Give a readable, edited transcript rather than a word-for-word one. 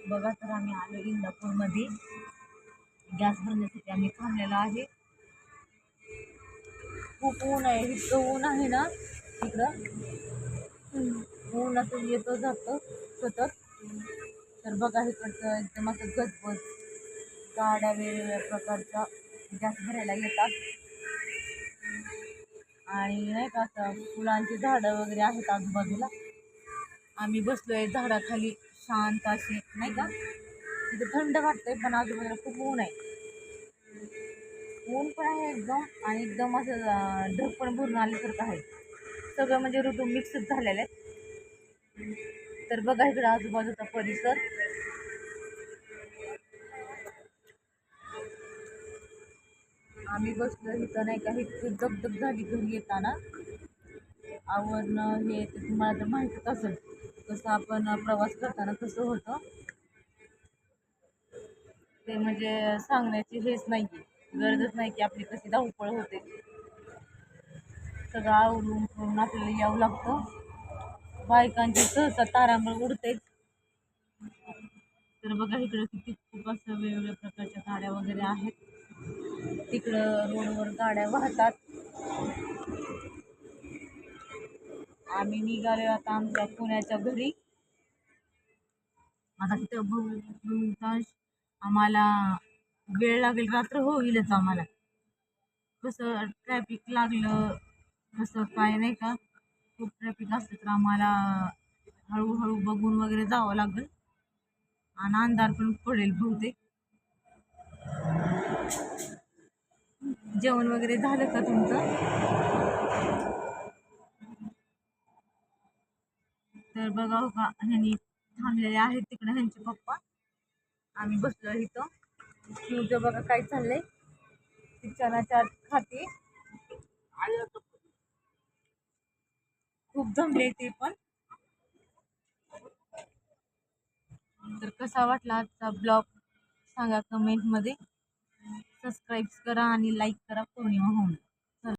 बघा तर आम्ही आलो इंदापूरमध्ये गॅस भरण्यासाठी आम्ही थांबलेलो आहे. खूप ऊन आहे, इतकं ऊन आहे ना तिकडं. ऊन असं येतं जातं सतत. तर बघा इकडचं एकदम असं गजबज गाड्या वेगवेगळ्या प्रकारच्या गॅस भरायला येतात. आणि नाही का असं फुलांची झाडं वगैरे आहेत आजूबाजूला. आम्ही बसलोय झाडाखाली शांत अशी नाही का. तिथे थंड वाटतंय पण आजूबाजूला खूप ऊन आहे. ऊन पण आहे एकदम आणि एकदम असं ढग पण भरून आल्यासारखं आहे. सगळं म्हणजे ऋतू मिक्सच झालेले आहेत. तर बघा इकडं आजूबाजूचा परिसर. आम्ही बसलो इथं नाही का, इतकी दगदग झाली घरी येताना. आवरणं हे ते तुम्हाला तर माहितीच असेल कसं आपण प्रवास करताना कसं होतं ते. म्हणजे सांगण्याची हेच नाही आहे, गरजच नाही की आपली कशी धावपळ होते. सगळं आवरून करून आपल्याला यावं लागतं. बायकांची सहसा तारांबळ उडते. तर बघा इकडं किती खूप असं वेगवेगळ्या प्रकारच्या गाड्या वगैरे आहेत. तिकडं रोडवर गाड्या वाहतात. आम्ही निघालो आता आमच्या पुण्याच्या घरी. आता तिथं बहुतांश आम्हाला वेळ लागेल, रात्र होईलच आम्हाला. कसं ट्रॅफिक लागलं कसं काय नाही का, खूप ट्रॅफिक असतं तर आम्हाला हळूहळू बघून वगैरे जावं लागेल. आणि अंधार पण पडेल बहुतेक. जेवण वगैरे झालं का तुमचं? तर बघा हो का, ह्यांनी थांबलेले आहेत तिकडे ह्यांचे पप्पा. आम्ही बसलो इथं. तुझं बघा काय चाललंय, शिक्षणाच्या खाती खूप जमले ते पण. तर कसा वाटला आजचा ब्लॉग सांगा कमेंटमध्ये. सबस्क्राईब करा आणि लाईक करा पौर्णिमा होम.